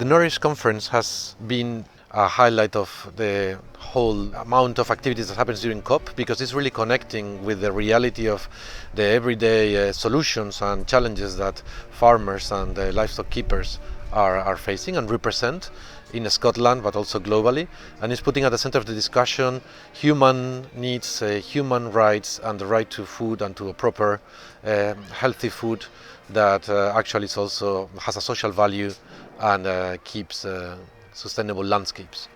The Nourish Conference has been a highlight of the whole amount of activities that happens during COP, because it's really connecting with the reality of the everyday solutions and challenges that farmers and livestock keepers are facing and represent in Scotland, but also globally. And it's putting at the center of the discussion human needs, human rights, and the right to food and to a proper, healthy food that actually is also has a social value and keeps sustainable landscapes.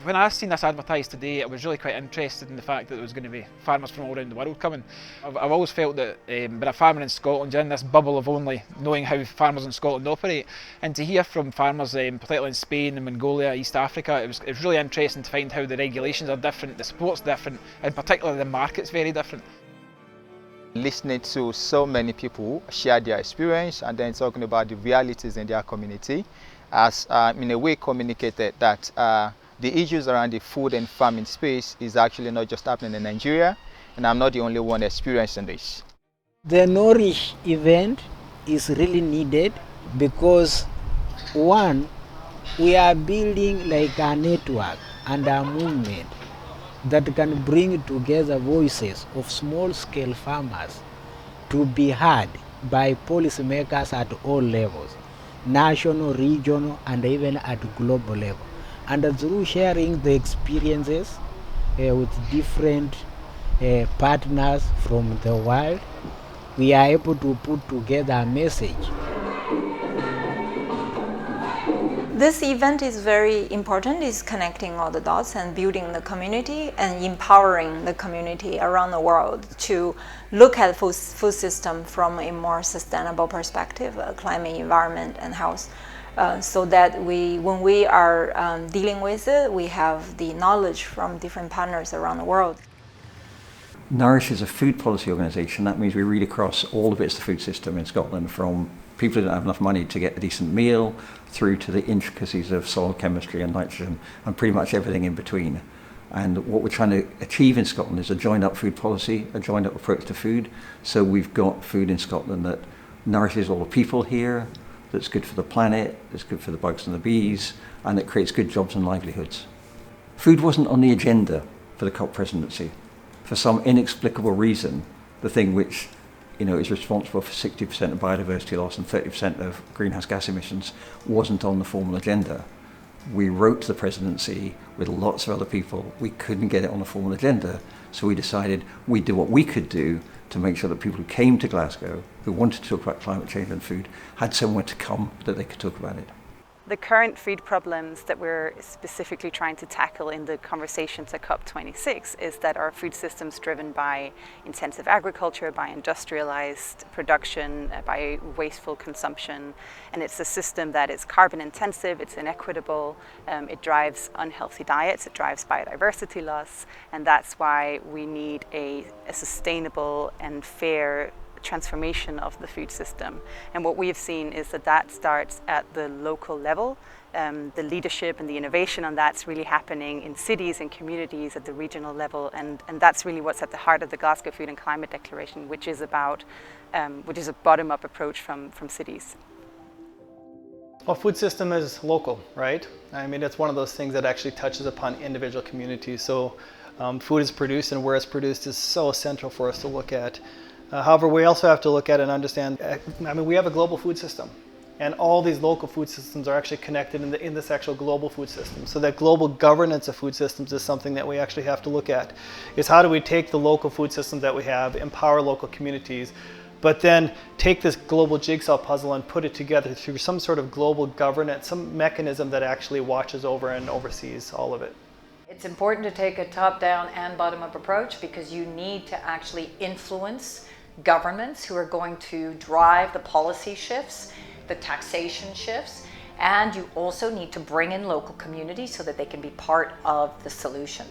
When I seen this advertised today, I was really quite interested in the fact that there was going to be farmers from all around the world coming. I've always felt that being a farmer in Scotland, you're in this bubble of only knowing how farmers in Scotland operate, and to hear from farmers, particularly in Spain and Mongolia, East Africa, it was really interesting to find how the regulations are different, the support's different, and particularly the market's very different. Listening to so many people share their experience and then talking about the realities in their community has in a way communicated that the issues around the food and farming space is actually not just happening in Nigeria, and I'm not the only one experiencing this. The Nourish event is really needed because, one, we are building like a network and a movement that can bring together voices of small-scale farmers to be heard by policymakers at all levels, national, regional, and even at global level. And through sharing the experiences with different partners from the world, we are able to put together a message. This event is very important. It's connecting all the dots and building the community and empowering the community around the world to look at food system from a more sustainable perspective, climate, environment, and health. So that when we are dealing with it, we have the knowledge from different partners around the world. Nourish is a food policy organisation. That means we read across all the bits of the food system in Scotland, from people who don't have enough money to get a decent meal, through to the intricacies of soil chemistry and nitrogen, and pretty much everything in between. And what we're trying to achieve in Scotland is a joined-up food policy, a joined-up approach to food. So we've got food in Scotland that nourishes all the people here, that's good for the planet, that's good for the bugs and the bees, and that creates good jobs and livelihoods. Food wasn't on the agenda for the COP presidency. For some inexplicable reason, the thing which is responsible for 60% of biodiversity loss and 30% of greenhouse gas emissions wasn't on the formal agenda. We wrote to the presidency with lots of other people. We couldn't get it on the formal agenda, so we decided we'd do what we could do to make sure that people who came to Glasgow, who wanted to talk about climate change and food, had somewhere to come that they could talk about it. The current food problems that we're specifically trying to tackle in the conversations at COP26 is that our food system's driven by intensive agriculture, by industrialized production, by wasteful consumption, and it's a system that is carbon intensive, it's inequitable, it drives unhealthy diets, it drives biodiversity loss, and that's why we need a sustainable and fair transformation of the food system. And what we have seen is that starts at the local level. The leadership and the innovation on that's really happening in cities and communities at the regional level, and that's really what's at the heart of the Glasgow Food and Climate Declaration, which is a bottom-up approach from cities. Well, food system is local, right? I mean, it's one of those things that actually touches upon individual communities. So food is produced and where it's produced is so central for us to look at. However, we also have to look at and understand, we have a global food system, and all these local food systems are actually connected in this actual global food system. So that global governance of food systems is something that we actually have to look at, is how do we take the local food systems that we have, empower local communities, but then take this global jigsaw puzzle and put it together through some sort of global governance, some mechanism that actually watches over and oversees all of it. It's important to take a top-down and bottom-up approach because you need to actually influence governments who are going to drive the policy shifts, the taxation shifts, and you also need to bring in local communities so that they can be part of the solution.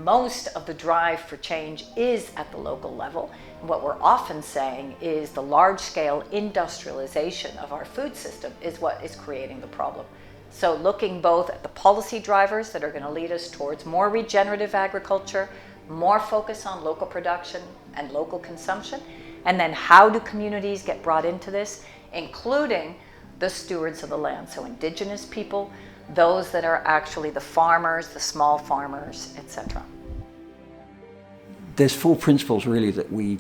Most of the drive for change is at the local level. And what we're often saying is the large-scale industrialization of our food system is what is creating the problem. So looking both at the policy drivers that are going to lead us towards more regenerative agriculture, more focus on local production and local consumption, and then how do communities get brought into this, including the stewards of the land, so indigenous people, those that are actually the farmers, the small farmers, etc. There's 4 principles really that we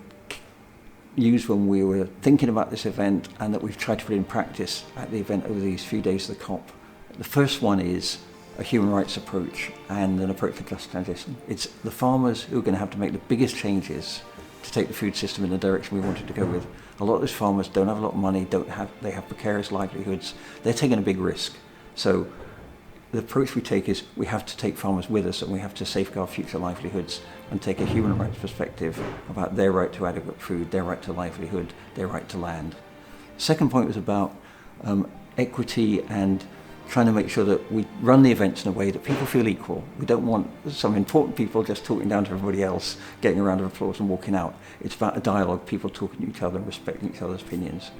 used when we were thinking about this event and that we've tried to put in practice at the event over these few days of the COP. The first one is a human rights approach and an approach for just transition. It's the farmers who are going to have to make the biggest changes to take the food system in the direction we wanted to go with. A lot of those farmers don't have a lot of money, they have precarious livelihoods, they're taking a big risk. So the approach we take is we have to take farmers with us and we have to safeguard future livelihoods and take a human rights perspective about their right to adequate food, their right to livelihood, their right to land. Second point was about equity and trying to make sure that we run the events in a way that people feel equal. We don't want some important people just talking down to everybody else, getting a round of applause and walking out. It's about a dialogue, people talking to each other and respecting each other's opinions.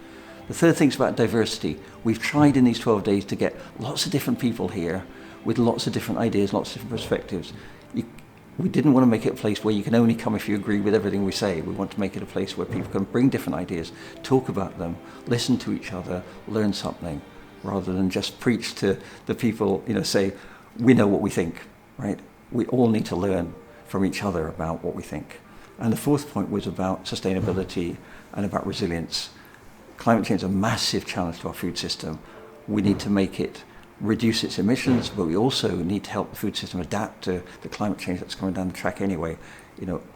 The third thing is about diversity. We've tried in these 12 days to get lots of different people here with lots of different ideas, lots of different perspectives. We didn't want to make it a place where you can only come if you agree with everything we say. We want to make it a place where people can bring different ideas, talk about them, listen to each other, learn something, rather than just preach to the people, say, we know what we think, right? We all need to learn from each other about what we think. And the fourth point was about sustainability and about resilience. Climate change is a massive challenge to our food system. We need to make it reduce its emissions, but we also need to help the food system adapt to the climate change that's coming down the track anyway,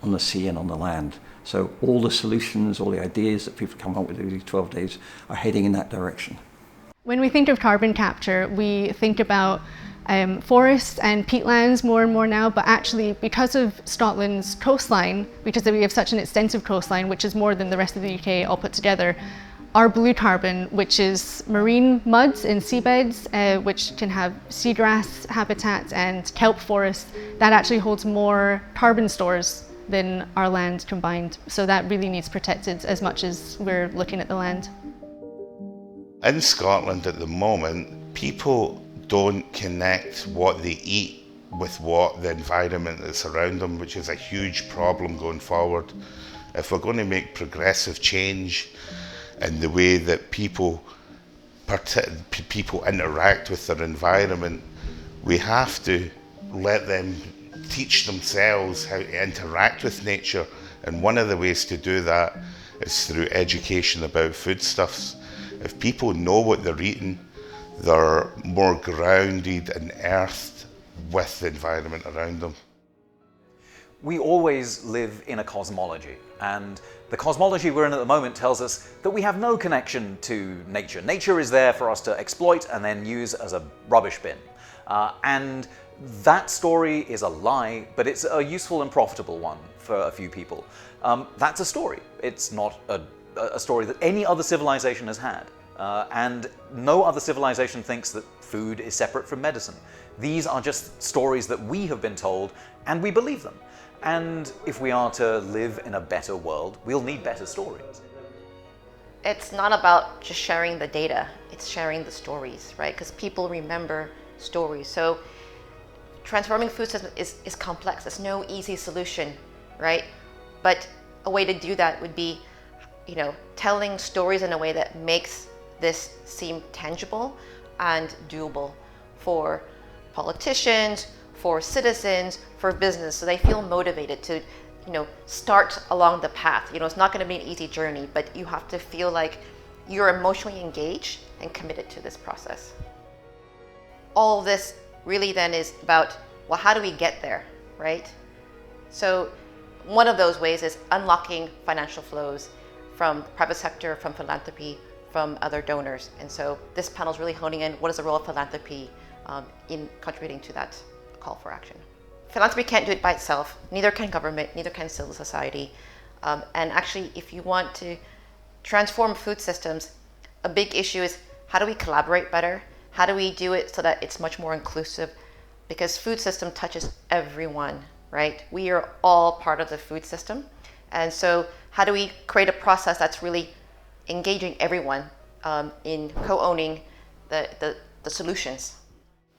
on the sea and on the land. So all the solutions, all the ideas that people come up with in these 12 days are heading in that direction. When we think of carbon capture, we think about forests and peatlands more and more now, but actually because of Scotland's coastline, because we have such an extensive coastline, which is more than the rest of the UK all put together, our blue carbon, which is marine muds in seabeds, which can have seagrass habitats and kelp forests, that actually holds more carbon stores than our land combined. So that really needs protected as much as we're looking at the land. In Scotland at the moment, people don't connect what they eat with what the environment that's around them, which is a huge problem going forward. If we're going to make progressive change in the way that people interact with their environment, we have to let them teach themselves how to interact with nature. And one of the ways to do that is through education about foodstuffs. If people know what they're eating, they're more grounded and earthed with the environment around them. We always live in a cosmology, and the cosmology we're in at the moment tells us that we have no connection to nature. Nature is there for us to exploit and then use as a rubbish bin. And that story is a lie, but it's a useful and profitable one for a few people. That's a story. It's not a story that any other civilization has had. And no other civilization thinks that food is separate from medicine. These are just stories that we have been told, and we believe them. And if we are to live in a better world, we'll need better stories. It's not about just sharing the data, it's sharing the stories, right? Because people remember stories. So transforming food system is complex. There's no easy solution, right? But a way to do that would be, telling stories in a way that makes this seem tangible and doable for politicians, for citizens, for business, so they feel motivated to, start along the path. It's not going to be an easy journey, but you have to feel like you're emotionally engaged and committed to this process. All of this really then is about, well, how do we get there, right? So one of those ways is unlocking financial flows from the private sector, from philanthropy, from other donors. And so this panel is really honing in what is the role of philanthropy in contributing to that call for action. Philanthropy can't do it by itself, neither can government, neither can civil society. And actually, if you want to transform food systems, a big issue is how do we collaborate better? How do we do it so that it's much more inclusive? Because food system touches everyone, right? We are all part of the food system. And so how do we create a process that's really engaging everyone in co-owning the solutions?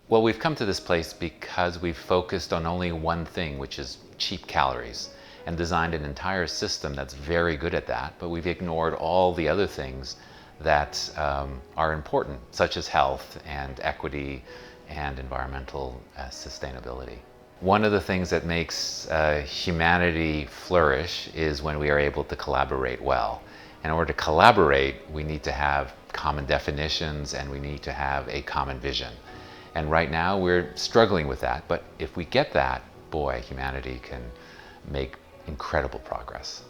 Well, we've come to this place because we've focused on only one thing, which is cheap calories, and designed an entire system that's very good at that, but we've ignored all the other things that are important, such as health and equity and environmental sustainability. One of the things that makes humanity flourish is when we are able to collaborate well. In order to collaborate, we need to have common definitions and we need to have a common vision. And right now we're struggling with that, but if we get that, boy, humanity can make incredible progress.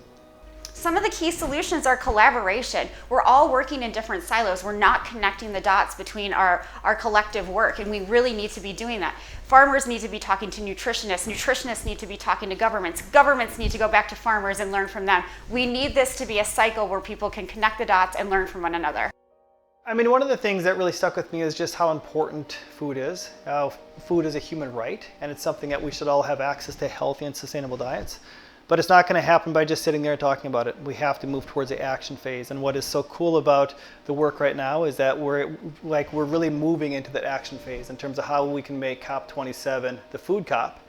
Some of the key solutions are collaboration. We're all working in different silos. We're not connecting the dots between our collective work, and we really need to be doing that. Farmers need to be talking to nutritionists. Nutritionists need to be talking to governments. Governments need to go back to farmers and learn from them. We need this to be a cycle where people can connect the dots and learn from one another. I mean, one of the things that really stuck with me is just how important food is. Food is a human right, and it's something that we should all have access to healthy and sustainable diets. But it's not going to happen by just sitting there talking about it. We have to move towards the action phase. And what is so cool about the work right now is that we're really moving into that action phase in terms of how we can make COP27 the food COP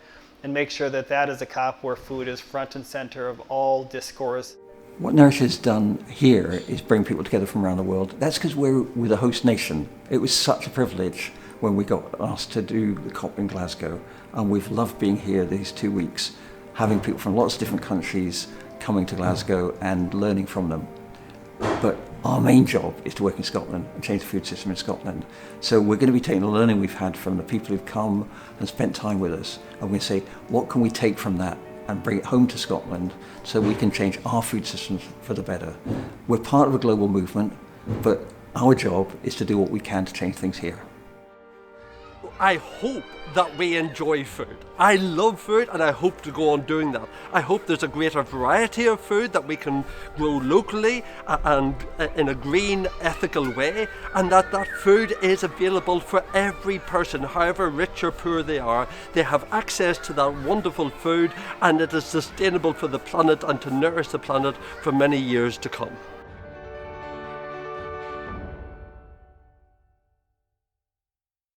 and make sure that that is a COP where food is front and center of all discourse. What Nourish has done here is bring people together from around the world. That's because we're the host nation. It was such a privilege when we got asked to do the COP in Glasgow, and we've loved being here these 2 weeks, having people from lots of different countries coming to Glasgow and learning from them. But our main job is to work in Scotland and change the food system in Scotland. So we're going to be taking the learning we've had from the people who've come and spent time with us, and we say, what can we take from that and bring it home to Scotland so we can change our food systems for the better. We're part of a global movement, but our job is to do what we can to change things here. I hope that we enjoy food. I love food and I hope to go on doing that. I hope there's a greater variety of food that we can grow locally and in a green, ethical way, and that food is available for every person, however rich or poor they are. They have access to that wonderful food, and it is sustainable for the planet and to nourish the planet for many years to come.